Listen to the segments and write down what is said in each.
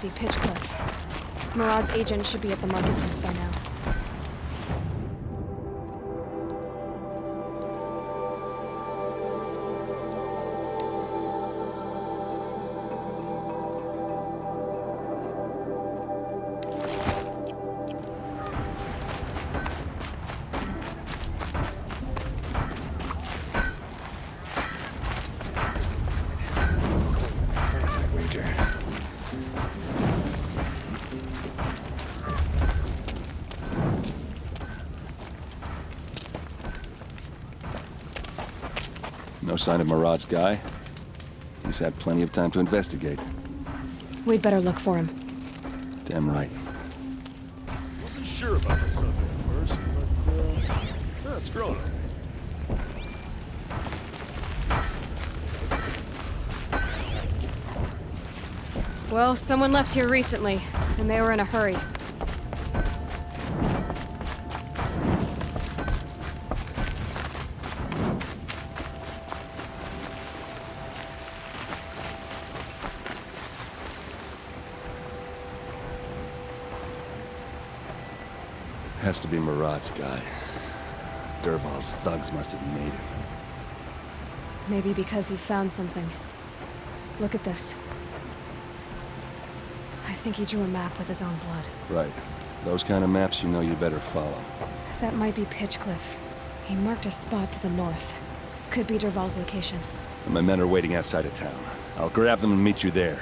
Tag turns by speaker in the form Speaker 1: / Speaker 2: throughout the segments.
Speaker 1: must be Pitchcliff. Murad's agent should be at the marketplace by now.
Speaker 2: No sign of Murad's guy. He's had plenty of time to investigate.
Speaker 1: We'd better look for him.
Speaker 2: Damn right.
Speaker 3: Wasn't sure about the subject at first, but it's grown on me.
Speaker 1: Well, someone left here recently, and they were in a hurry.
Speaker 2: Has to be Murad's guy. Dervahl's thugs must have made him.
Speaker 1: Maybe because he found something. Look at this. I think he drew a map with his own blood.
Speaker 2: Right. Those kind of maps you know you better follow.
Speaker 1: That might be Pitchcliff. He marked a spot to the north. Could be Dervahl's location.
Speaker 2: And my men are waiting outside of town. I'll grab them and meet you there.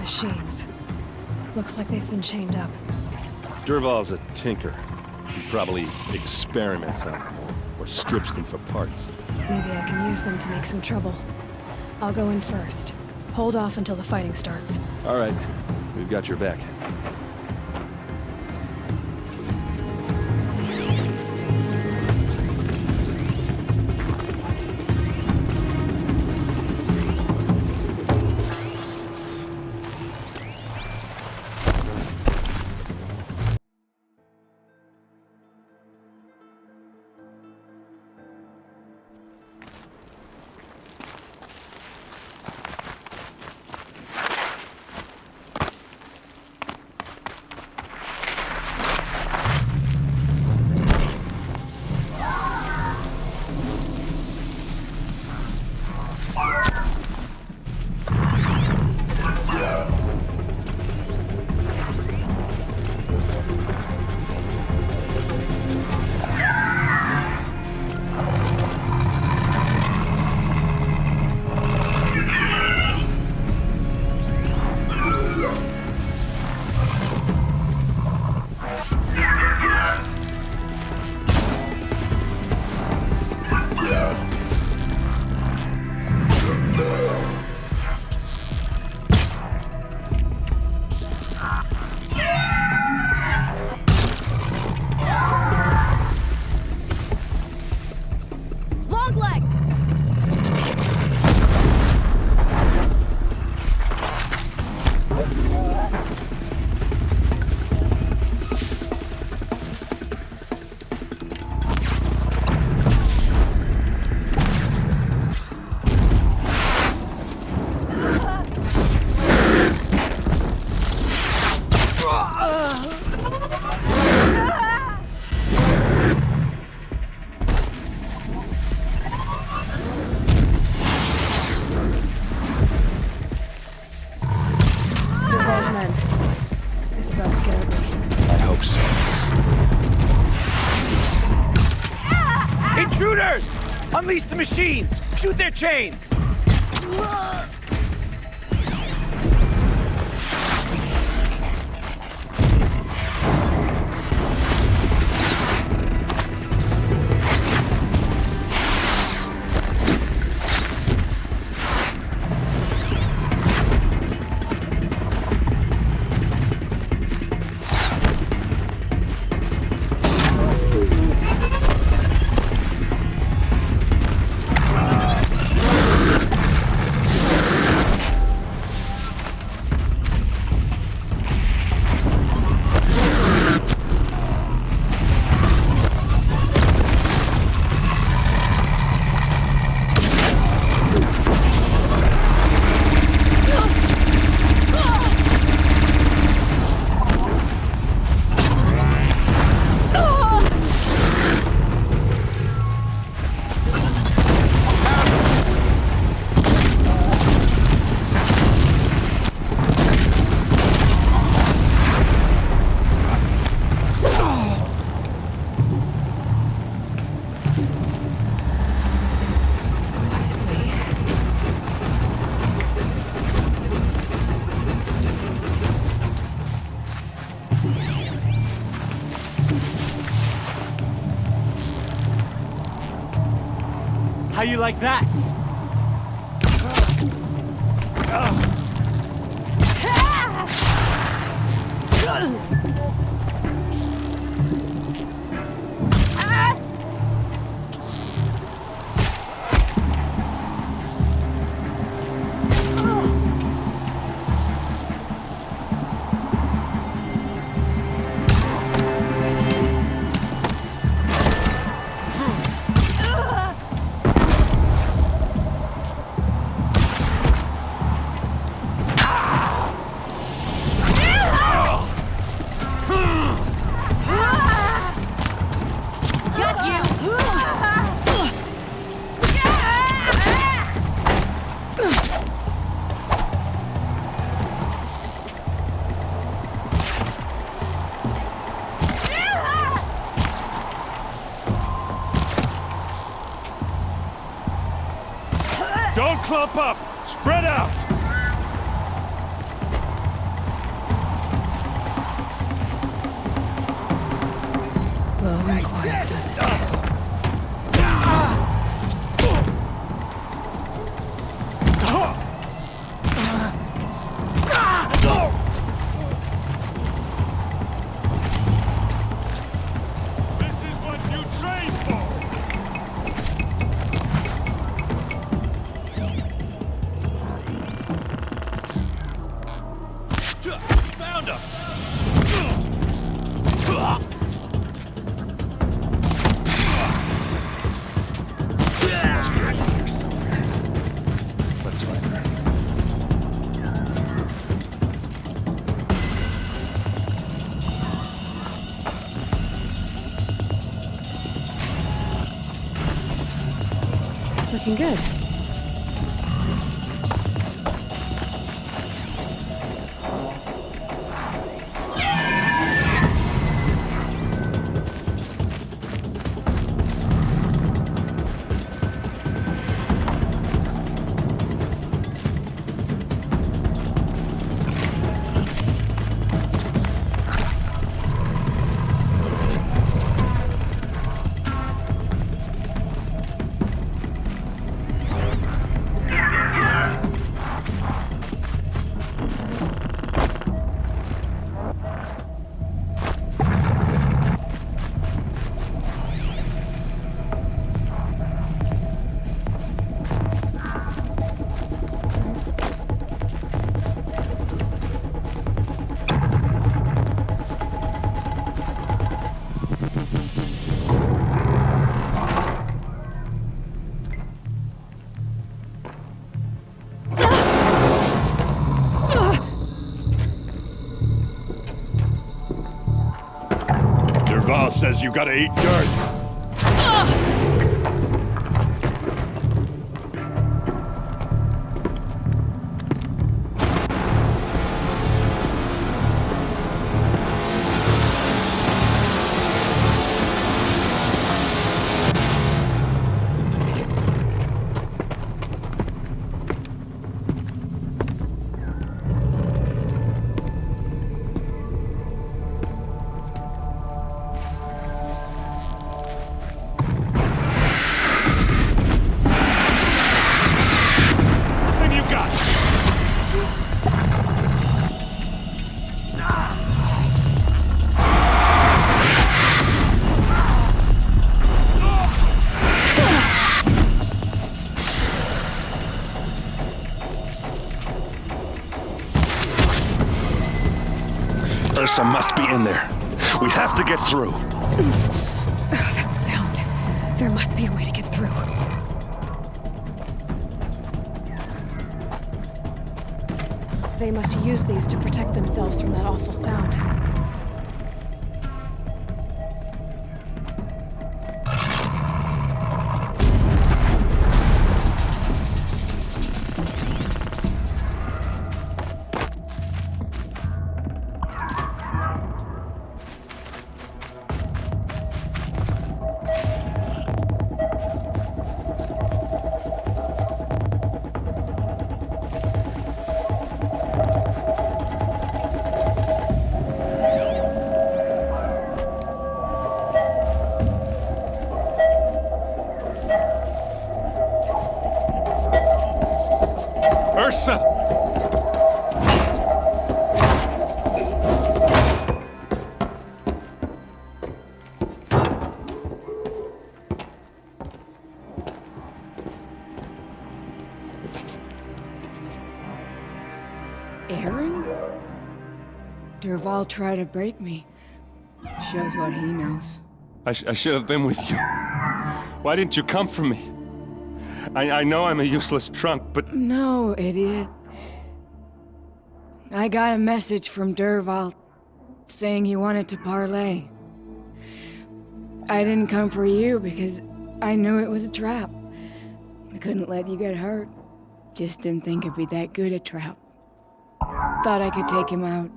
Speaker 1: Machines. Looks like they've been chained up.
Speaker 2: Dervahl's a tinker. He probably experiments on them or strips them for parts.
Speaker 1: Maybe I can use them to make some trouble. I'll go in first. Hold off until the fighting starts.
Speaker 2: All right. We've got your back.
Speaker 4: Unleash the machines! Shoot their chains! How you like that?
Speaker 2: Don't clump up! Spread out!
Speaker 1: Low and quiet does it.
Speaker 2: This is what you trained for! Found him!
Speaker 3: Let's find her.
Speaker 1: Looking good.
Speaker 2: Derval says you gotta eat dirt. Ursa must be in there. We have to get through.
Speaker 1: That sound. There must be a way to get through. They must use these to protect themselves from that awful sound.
Speaker 2: Ursa!
Speaker 5: Aaron? Derval tried to break me. Shows what he knows.
Speaker 2: I should have been with you. Why didn't you come for me? I know I'm a useless trunk, but...
Speaker 5: No, idiot. I got a message from Derval saying he wanted to parlay. I didn't come for you because I knew it was a trap. I couldn't let you get hurt. Just didn't think it'd be that good a trap. Thought I could take him out.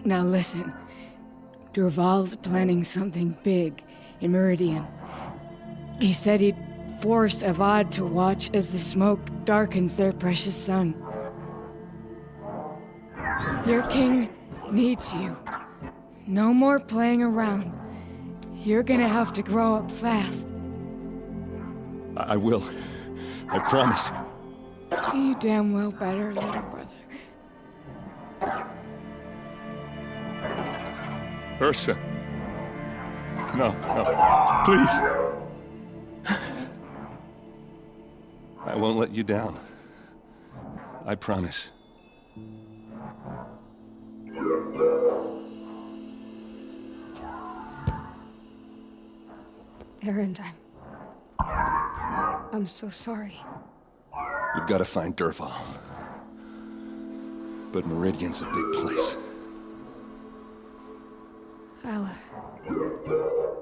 Speaker 5: Now listen. Derval's planning something big in Meridian. He said he'd force Avad to watch as the smoke darkens their precious sun. Your king needs you. No more playing around. You're gonna have to grow up fast.
Speaker 2: I will. I promise.
Speaker 5: You damn well better, little brother.
Speaker 2: Ursa. No, please. I won't let you down. I promise.
Speaker 1: Aaron, I'm so sorry.
Speaker 2: We've got to find Derval. But Meridian's a big place.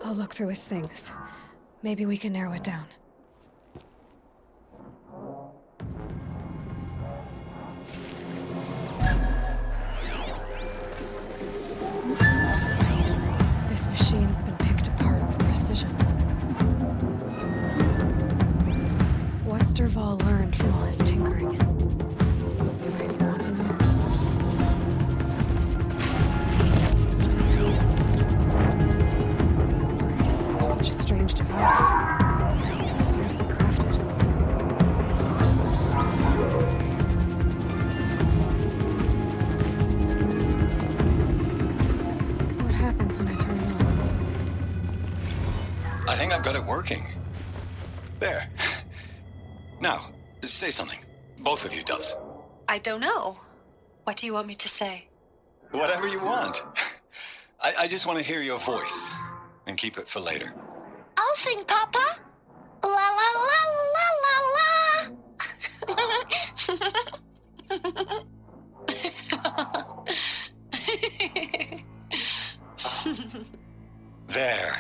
Speaker 1: I'll look through his things. Maybe we can narrow it down. This machine's been picked apart with precision. What's Derval learned from all his tinkering? Do I want to know? Such a strange device. It's beautifully crafted. What happens when I turn it on?
Speaker 6: I think I've got it working. There. Now, say something. Both of you, Doves.
Speaker 7: I don't know. What do you want me to say?
Speaker 6: Whatever you want. I just want to hear your voice. And keep it for later.
Speaker 7: I'll sing, Papa. La la la la la la.
Speaker 6: There.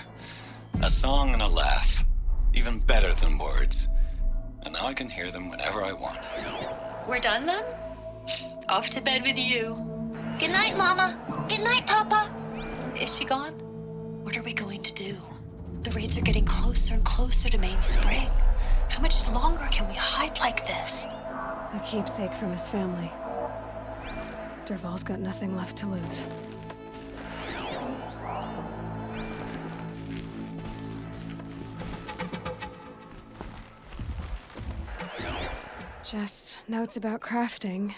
Speaker 6: A song and a laugh. Even better than words. And now I can hear them whenever I want.
Speaker 7: We're done then? Off to bed with you. Good night, Mama. Good night, Papa. Is she gone? What are we going to do? The raids are getting closer and closer to Mainspring. How much longer can we hide like this?
Speaker 1: A keepsake from his family. Derval's got nothing left to lose. Just notes about crafting.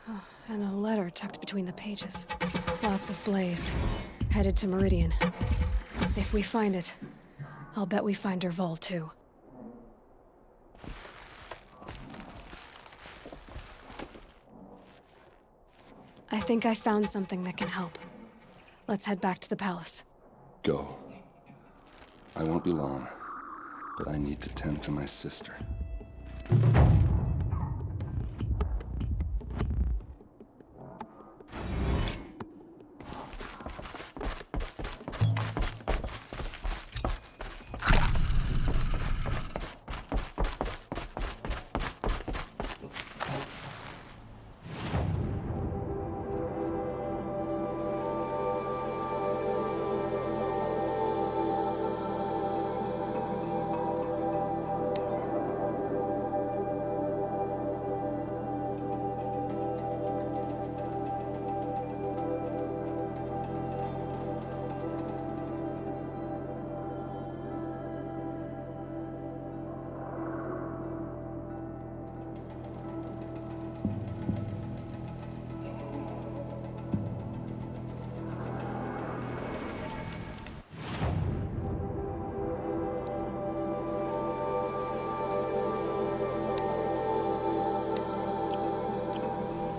Speaker 1: Oh, and a letter tucked between the pages. Lots of blaze. Headed to Meridian. If we find it, I'll bet we find Derval too. I think I found something that can help. Let's head back to the palace.
Speaker 8: Go. I won't be long, but I need to tend to my sister.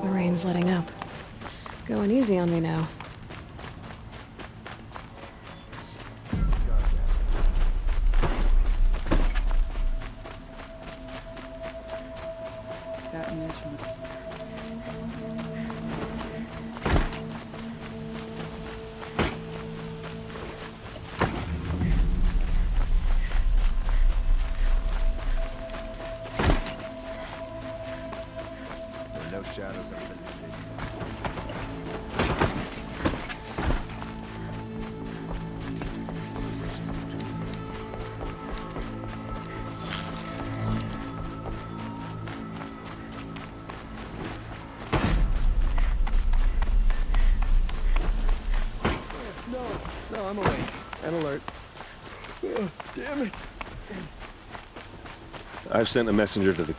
Speaker 1: The rain's letting up. Going easy on me now.
Speaker 3: No shadows up there. No, I'm awake and alert. Oh, damn it.
Speaker 2: I've sent a messenger to the...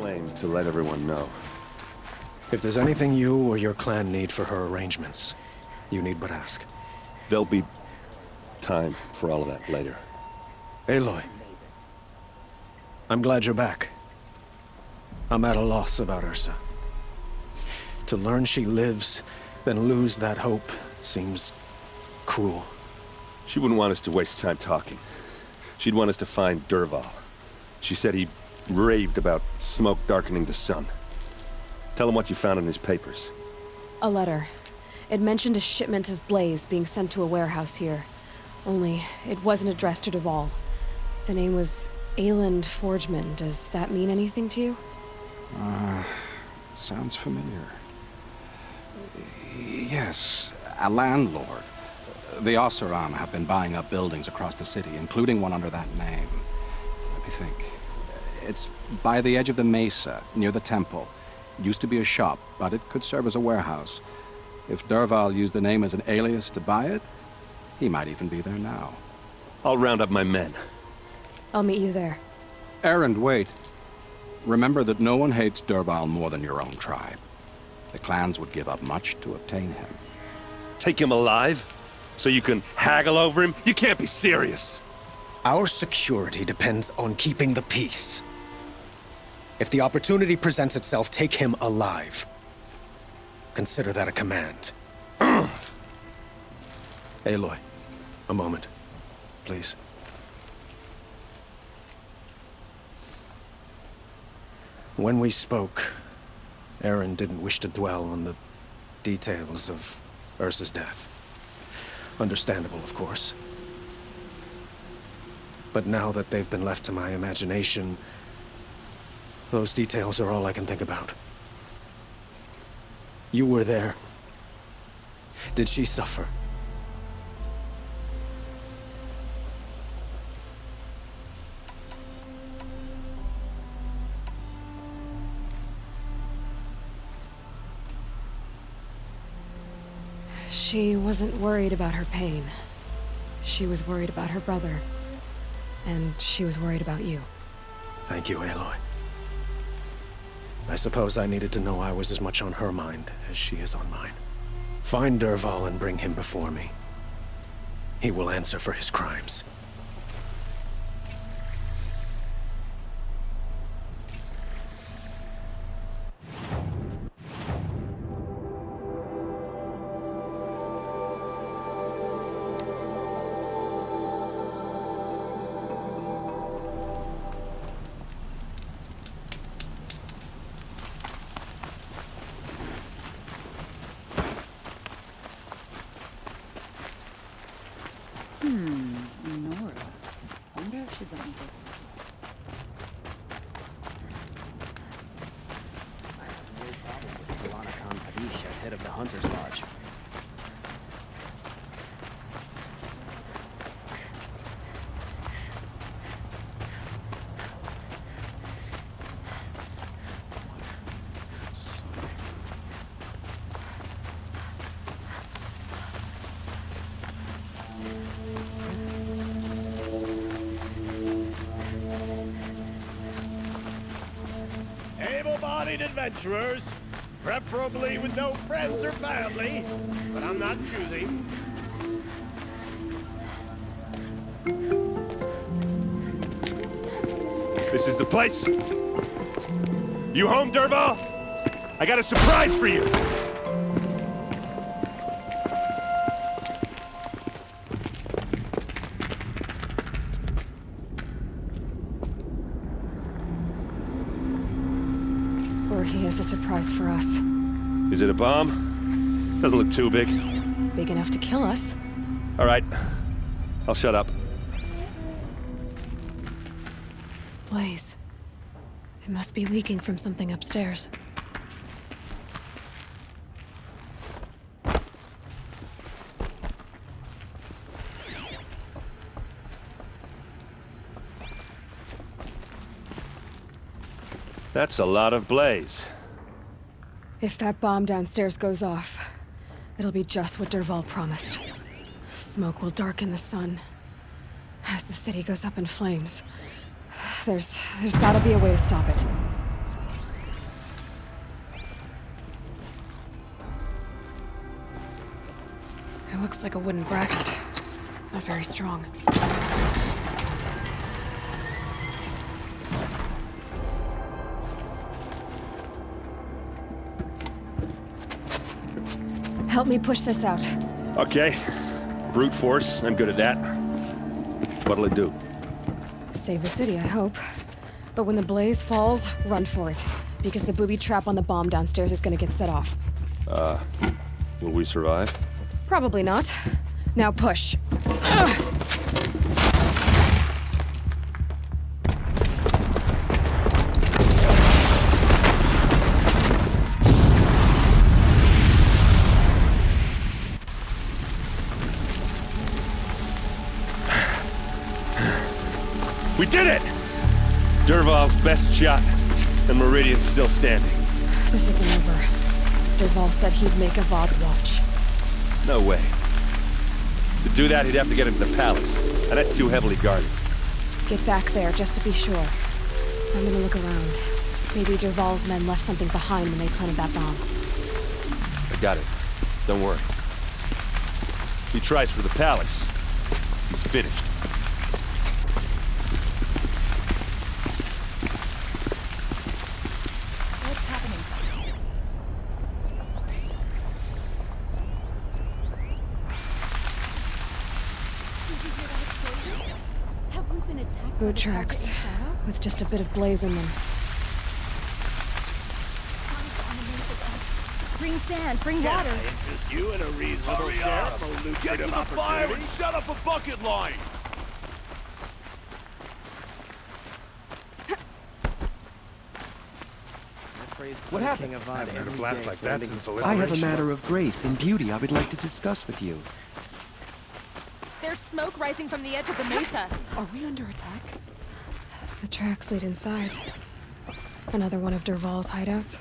Speaker 2: claim to let everyone know.
Speaker 9: If there's anything you or your clan need for her arrangements, you need but ask.
Speaker 2: There'll be time for all of that later.
Speaker 9: Aloy, I'm glad you're back. I'm at a loss about Ursa. To learn she lives, then lose that hope seems cruel.
Speaker 2: She wouldn't want us to waste time talking. She'd want us to find Dervahl. She said he raved about smoke darkening the sun. Tell him what you found in his papers.
Speaker 1: A letter. It mentioned a shipment of blaze being sent to a warehouse here. Only, it wasn't addressed to Dervahl. The name was Ayland Forgeman. Does that mean anything to you?
Speaker 10: Sounds familiar. Yes, a landlord. The Oseram have been buying up buildings across the city, including one under that name. Let me think. It's by the edge of the mesa, near the temple. It used to be a shop, but it could serve as a warehouse. If Dervahl used the name as an alias to buy it, he might even be there now.
Speaker 2: I'll round up my men.
Speaker 1: I'll meet you there.
Speaker 10: Erend, wait. Remember that no one hates Dervahl more than your own tribe. The clans would give up much to obtain him.
Speaker 2: Take him alive? So you can haggle over him? You can't be serious.
Speaker 9: Our security depends on keeping the peace. If the opportunity presents itself, take him alive. Consider that a command. Aloy, a moment. please. When we spoke, Aaron didn't wish to dwell on the details of Ursa's death. Understandable, of course. But now that they've been left to my imagination, those details are all I can think about. You were there. Did she suffer?
Speaker 1: She wasn't worried about her pain. She was worried about her brother. And she was worried about you.
Speaker 9: Thank you, Aloy. I suppose I needed to know I was as much on her mind as she is on mine. Find Dervahl and bring him before me. He will answer for his crimes.
Speaker 11: Nora. Wonder if she'd let me go. No problem with Solana Khan Hadish as head of the Hunter's Lodge.
Speaker 3: Able-bodied adventurers, preferably with no friends or family, but I'm not choosy.
Speaker 2: This is the place. You home, Dervahl? I got a surprise for you.
Speaker 1: Or he has a surprise for us.
Speaker 2: Is it a bomb? Doesn't look too big.
Speaker 1: Big enough to kill us.
Speaker 2: All right. I'll shut up.
Speaker 1: Blaze. It must be leaking from something upstairs.
Speaker 2: That's a lot of blaze.
Speaker 1: If that bomb downstairs goes off, it'll be just what Dervahl promised. Smoke will darken the sun. As the city goes up in flames. There's gotta be a way to stop it. It looks like a wooden bracket. Not very strong. Help me push this out.
Speaker 2: Okay. Brute force, I'm good at that. What'll it do?
Speaker 1: Save the city, I hope. But when the blaze falls, run for it. Because the booby trap on the bomb downstairs is gonna get set off.
Speaker 2: Will we survive?
Speaker 1: Probably not. Now push. Ugh.
Speaker 2: We did it! Dervahl's best shot, and Meridian's still standing.
Speaker 1: This isn't over. Dervahl said he'd make Avad watch.
Speaker 2: No way. To do that, he'd have to get into the palace, and that's too heavily guarded.
Speaker 1: Get back there, just to be sure. I'm gonna look around. Maybe Dervahl's men left something behind when they planted that bomb.
Speaker 2: I got it. Don't worry. If he tries for the palace, he's finished.
Speaker 1: boot tracks, with just a bit of blaze in them.
Speaker 12: Bring sand, bring water.
Speaker 3: Can I interest you in a reasonable share of a lucrative
Speaker 4: Get to the fire
Speaker 3: opportunity?
Speaker 4: and set up a bucket line!
Speaker 11: What happened?
Speaker 13: I haven't heard a blast like that since the
Speaker 14: I have a
Speaker 13: Liberation.
Speaker 14: matter of grace and beauty I would like to discuss with you.
Speaker 12: There's smoke rising from the edge of the mesa.
Speaker 1: Are we under attack? The tracks lead inside. Another one of Dervahl's hideouts.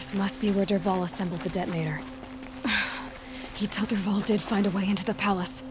Speaker 1: This must be where Dervahl assembled the detonator. He'd tell Dervahl did find a way into the palace.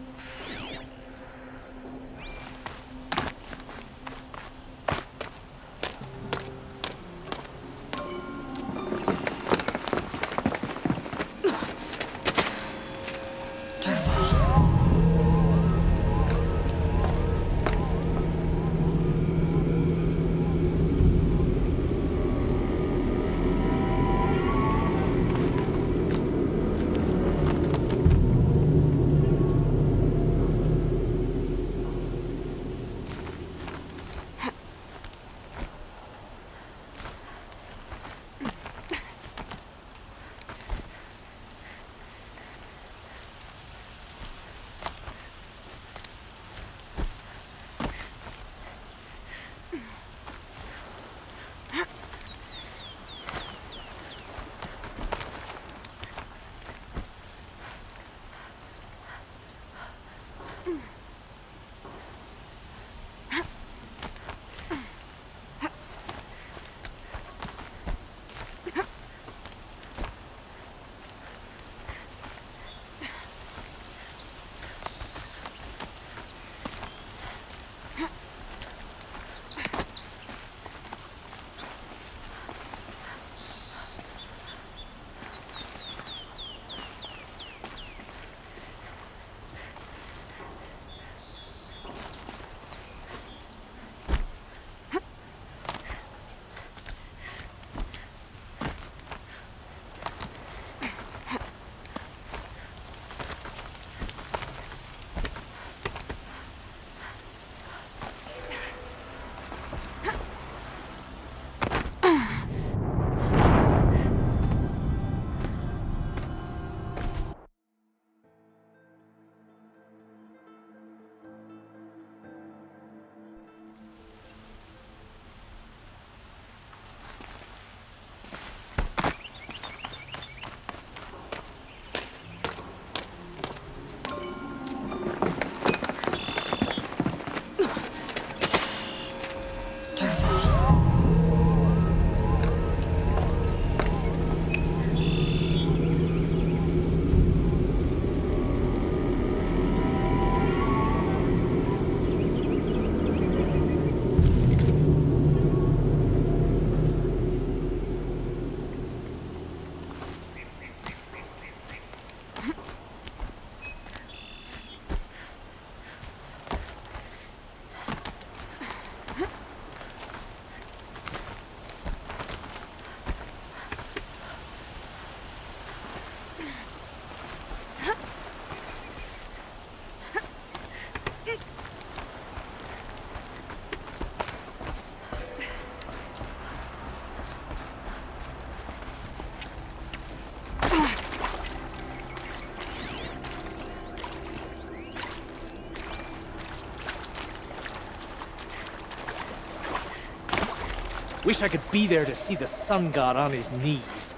Speaker 4: Wish I could be there to see the sun god on his knees.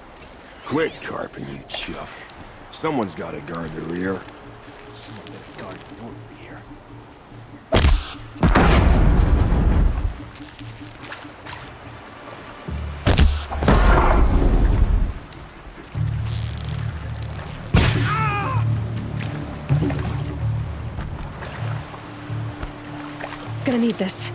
Speaker 13: Quit carping, you chuff. Someone's gotta guard the rear.
Speaker 4: Someone better guard your rear.
Speaker 1: gonna need this.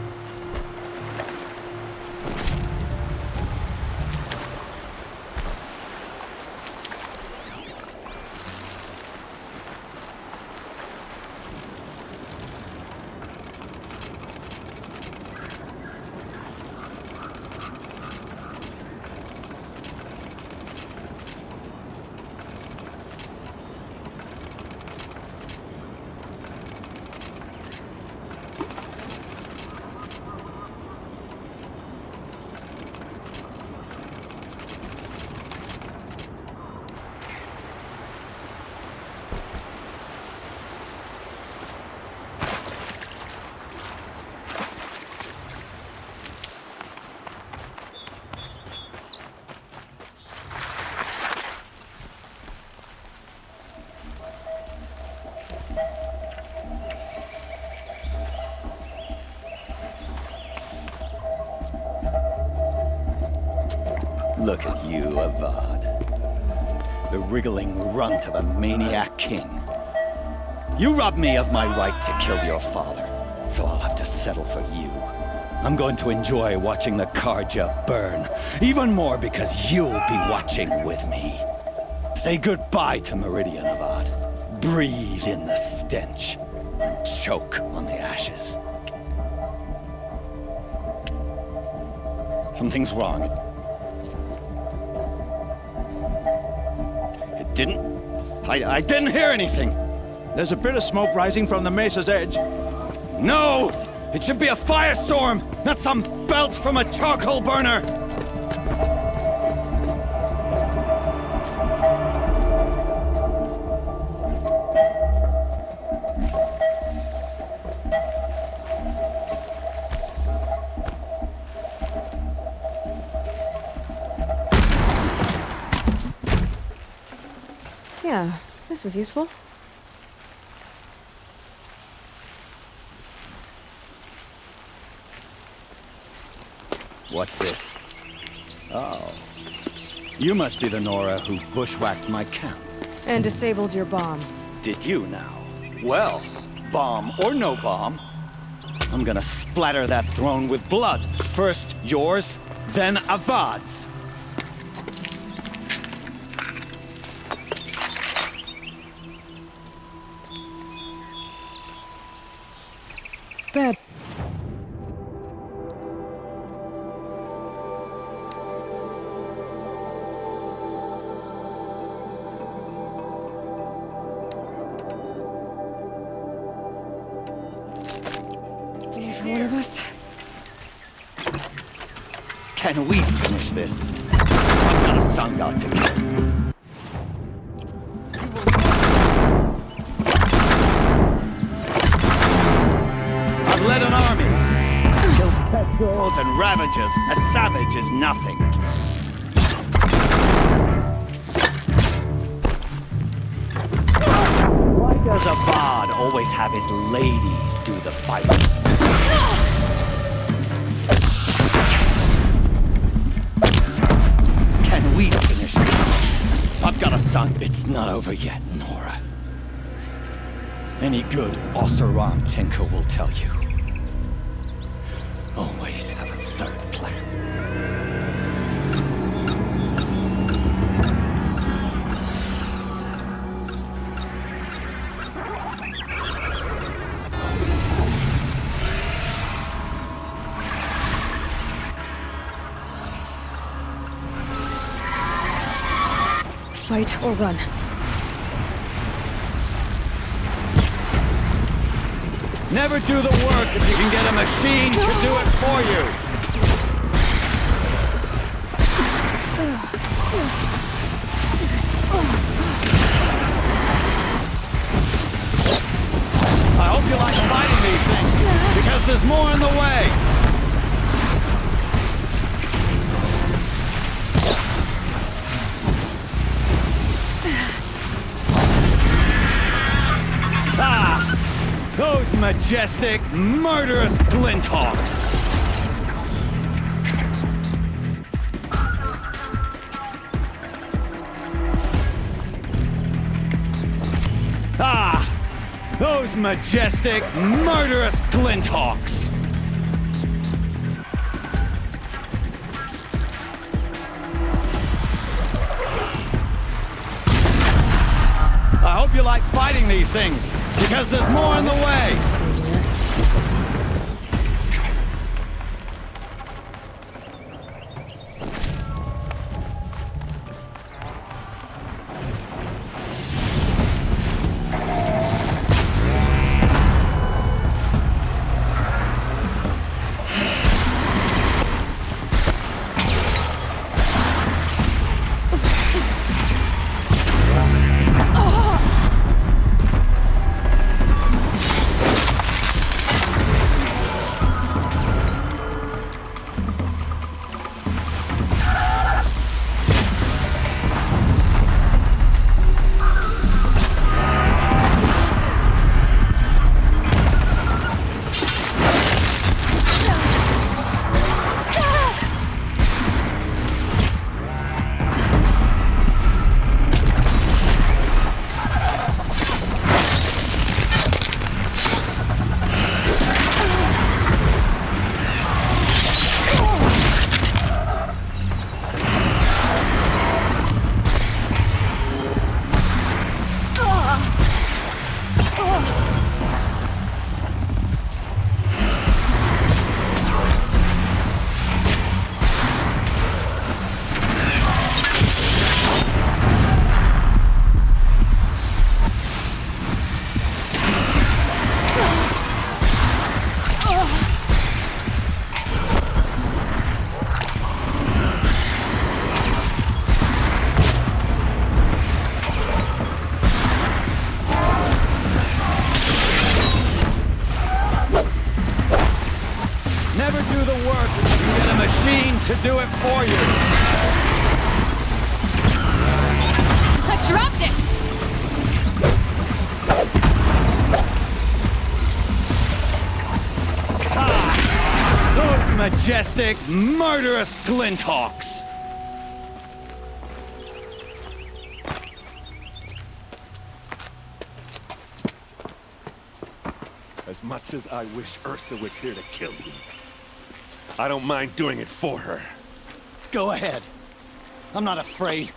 Speaker 15: Look at you, Avad. The wriggling runt of a maniac king. You robbed me of my right to kill your father, so I'll have to settle for you. I'm going to enjoy watching the Karja burn, even more because you'll be watching with me. Say goodbye to Meridian, Avad. Breathe in the stench, and choke on the ashes. Something's wrong. I didn't hear anything.
Speaker 16: There's a bit of smoke rising from the mesa's edge.
Speaker 15: No! It should be a firestorm, not some belch from a charcoal burner!
Speaker 1: Yeah, this is useful.
Speaker 15: What's this? Oh. You must be the Nora who bushwhacked my camp.
Speaker 1: And disabled your bomb.
Speaker 15: Did you now? Well, bomb or no bomb, I'm gonna splatter that throne with blood. First yours, then Avad's.
Speaker 1: Bad. For one of us.
Speaker 15: Can we finish this? I've got a Sangha to kill. I've led an army. Killed pet girls and ravagers. A savage is nothing. Why does Avad always have his ladies do the fighting? Can we finish this? I've got a son. It's not over yet, Nora. Any good Oseram tinker will tell you. Always have a third plan.
Speaker 1: Fight or run.
Speaker 15: Never do the work if you can get a machine to do it for you. I hope you like fighting these things, because there's more in the way. Those majestic, murderous glinthawks! Those majestic, murderous glinthawks!
Speaker 16: Hope you like fighting these things, because there's more in the way. To do it for you.
Speaker 12: I dropped it!
Speaker 16: Those majestic, murderous glinthawks.
Speaker 2: As much as I wish Ursa was here to kill you, I don't mind doing it for her.
Speaker 15: Go ahead. I'm not afraid.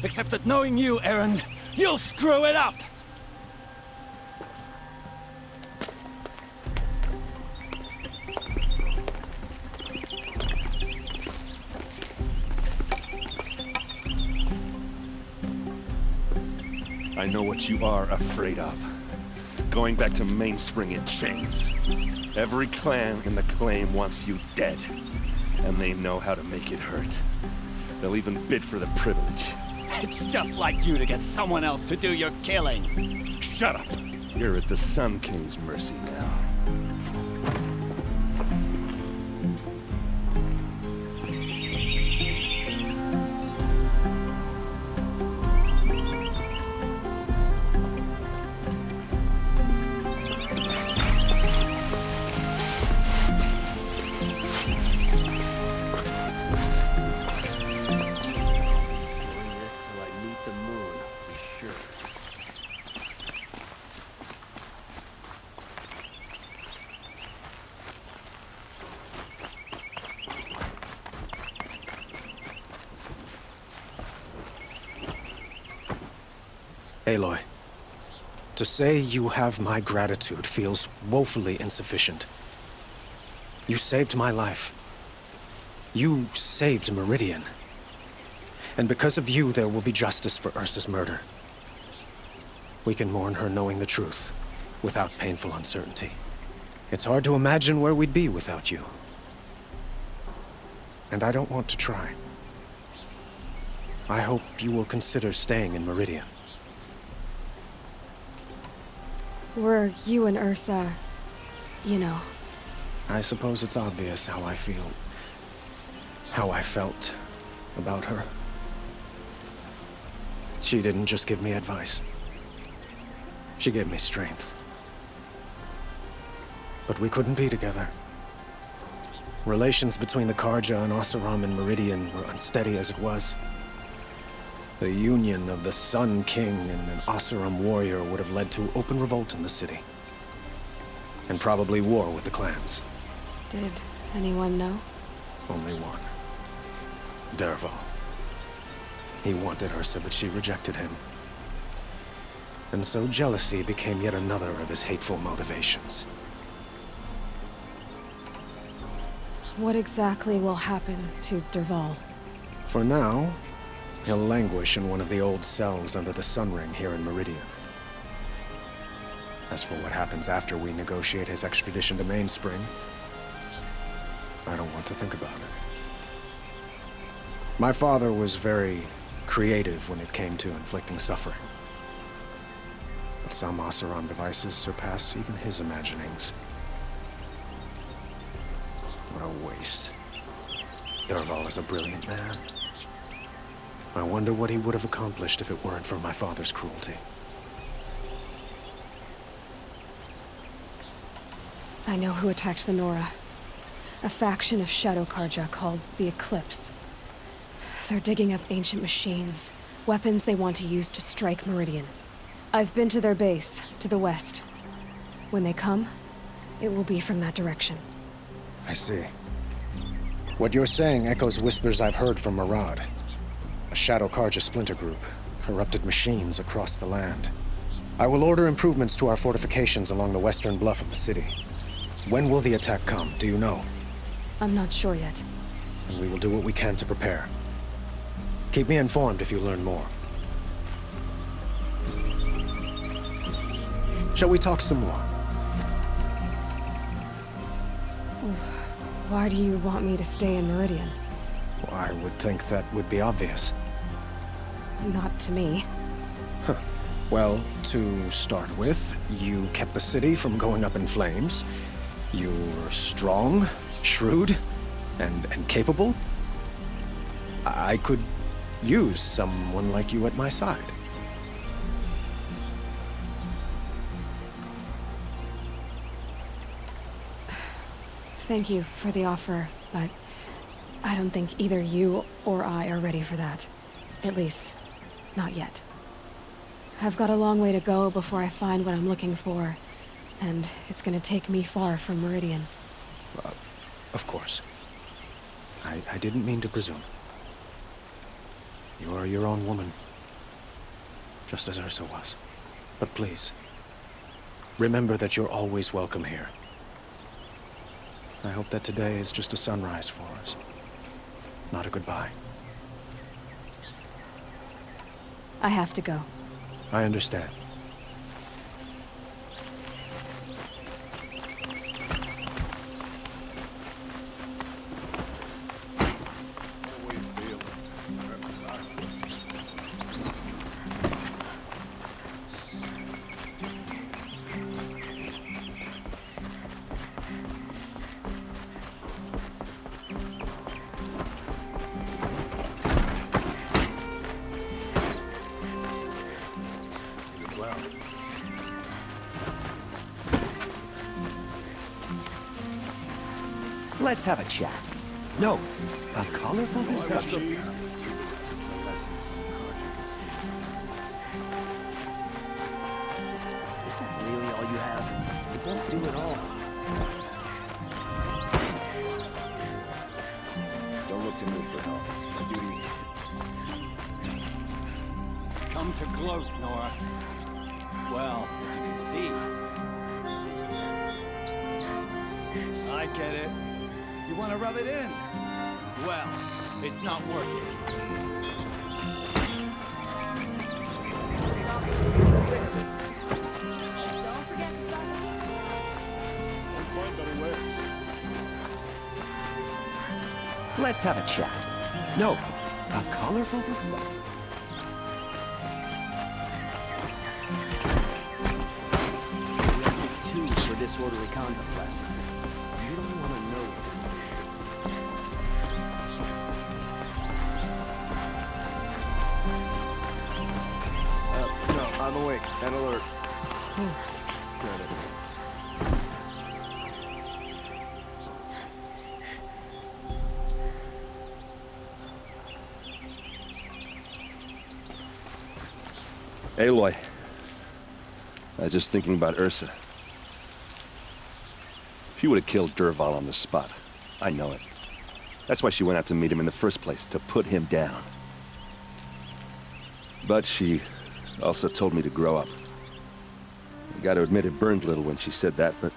Speaker 15: Except that knowing you, Aaron, you'll screw it up!
Speaker 2: I know what you are afraid of. Going back to Mainspring in chains. Every clan in the claim wants you dead. And they know how to make it hurt. They'll even bid for the privilege.
Speaker 15: It's just like you to get someone else to do your killing.
Speaker 2: Shut up! You're at the Sun King's mercy now.
Speaker 9: Aloy, to say you have my gratitude feels woefully insufficient. You saved my life. You saved Meridian. And because of you, there will be justice for Ursa's murder. We can mourn her knowing the truth, without painful uncertainty. It's hard to imagine where we'd be without you. And I don't want to try. I hope you will consider staying in Meridian.
Speaker 1: Were you and Ursa, you know...
Speaker 9: I suppose it's obvious how I feel. How I felt about her. She didn't just give me advice. She gave me strength. But we couldn't be together. Relations between the Karja and Oseram and Meridian were unsteady as it was. The union of the Sun King and an Oseram warrior would have led to open revolt in the city. And probably war with the clans.
Speaker 1: Did anyone know?
Speaker 9: Only one. Dervahl. He wanted Ursa, but she rejected him. And so jealousy became yet another of his hateful motivations.
Speaker 1: What exactly will happen to Derval?
Speaker 9: For now, he'll languish in one of the old cells under the Sun Ring here in Meridian. As for what happens after we negotiate his extradition to Mainspring, I don't want to think about it. My father was very creative when it came to inflicting suffering. But some Oseram devices surpass even his imaginings. What a waste. Derval is a brilliant man. I wonder what he would have accomplished if it weren't for my father's cruelty.
Speaker 1: I know who attacked the Nora. A faction of Shadow Karja called the Eclipse. They're digging up ancient machines, weapons they want to use to strike Meridian. I've been to their base, to the west. When they come, it will be from that direction.
Speaker 9: I see. What you're saying echoes whispers I've heard from Murad. A Shadow Karja splinter group, corrupted machines across the land. I will order improvements to our fortifications along the western bluff of the city. When will the attack come, do you know?
Speaker 1: I'm not sure yet.
Speaker 9: And we will do what we can to prepare. Keep me informed if you learn more. Shall we talk some more?
Speaker 1: Why do you want me to stay in Meridian?
Speaker 9: Well, I would think that would be obvious.
Speaker 1: Not to me.
Speaker 9: Huh. Well, to start with, you kept the city from going up in flames. You're strong, shrewd, and capable. I could use someone like you at my side.
Speaker 1: Thank you for the offer, but I don't think either you or I are ready for that. At least, not yet. I've got a long way to go before I find what I'm looking for, and it's gonna take me far from Meridian.
Speaker 9: Of course. I didn't mean to presume. You are your own woman, just as Ursa was. But please, remember that you're always welcome here. I hope that today is just a sunrise for us, not a goodbye.
Speaker 1: I have to go.
Speaker 9: I understand.
Speaker 14: Let's have a chat. Note, a colorful discussion.
Speaker 11: Is that really all you have? It won't do it all.
Speaker 13: Don't look to me for help. My duty's...
Speaker 16: Come to gloat, Nora. Well, as you can see... I get it. You want to rub it in? Well, it's not working.
Speaker 14: Let's have a chat. No, a colorful...
Speaker 11: We only 2 for disorderly conduct last night. You don't want to know.
Speaker 13: No, I'm awake and alert. Got it.
Speaker 2: Aloy. I was just thinking about Ursa. She would have killed Derval on the spot. I know it. That's why she went out to meet him in the first place, to put him down. But she also told me to grow up. gotta admit it burned a little when she said that, but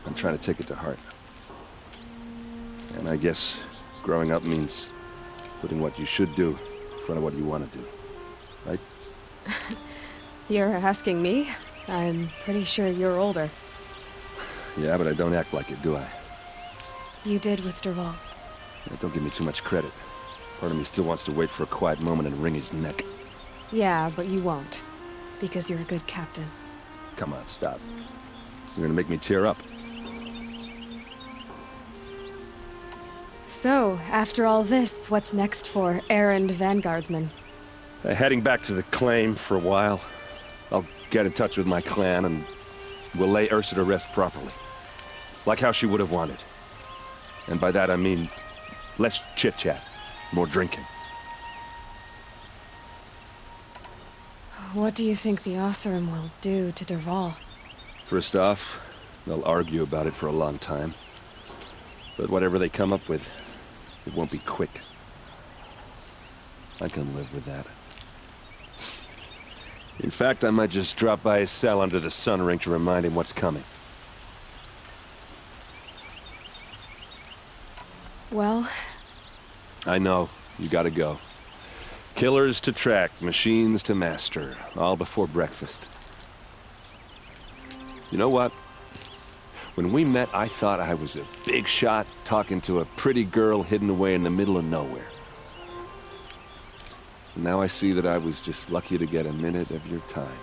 Speaker 2: I'm trying to take it to heart. And I guess growing up means putting what you should do in front of what you want to do. Right?
Speaker 1: You're asking me? I'm pretty sure you're older.
Speaker 2: Yeah, but I don't act like it, do I?
Speaker 1: You did with Derval.
Speaker 2: Yeah, don't give me too much credit. Part of me still wants to wait for a quiet moment and wring his neck.
Speaker 1: Yeah, but you won't. Because you're a good captain.
Speaker 2: Come on, stop. You're gonna make me tear up.
Speaker 1: So, after all this, what's next for errand vanguardsman?
Speaker 2: Heading back to the claim for a while. I'll get in touch with my clan and we'll lay Ursa to rest properly. Like how she would have wanted. And by that I mean less chit-chat, more drinking.
Speaker 1: What do you think the Osseram will do to Derval?
Speaker 2: First off, they'll argue about it for a long time. But whatever they come up with, it won't be quick. I can live with that. In fact, I might just drop by his cell under the sun ring to remind him what's coming.
Speaker 1: Well...
Speaker 2: I know. You gotta go. Killers to track, machines to master, all before breakfast. You know what? When we met, I thought I was a big shot talking to a pretty girl hidden away in the middle of nowhere. And now I see that I was just lucky to get a minute of your time.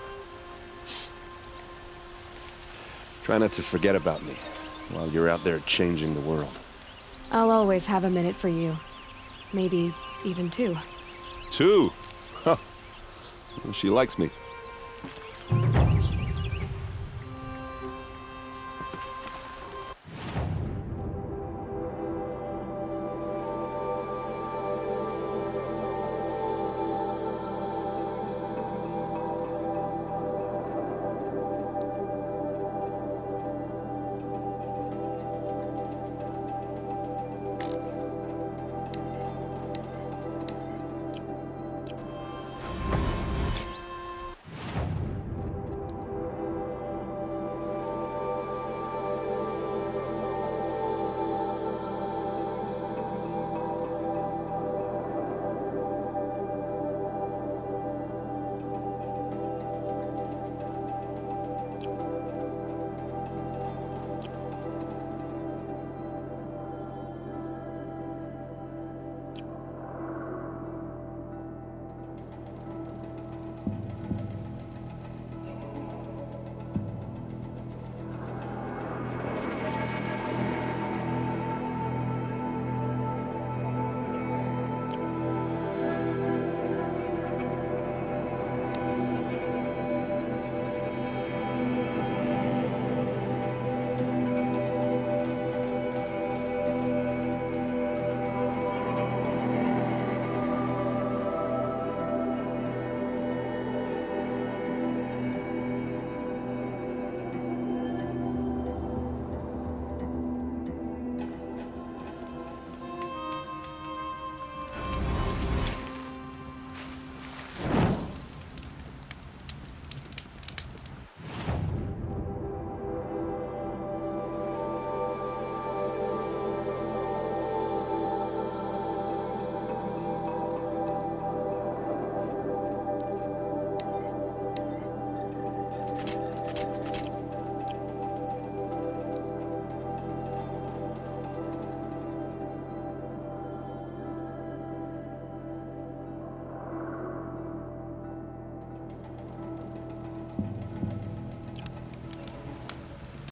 Speaker 2: Try not to forget about me while you're out there changing the world.
Speaker 1: I'll always have a minute for you. Maybe even two.
Speaker 2: 2? Huh. Well, she likes me.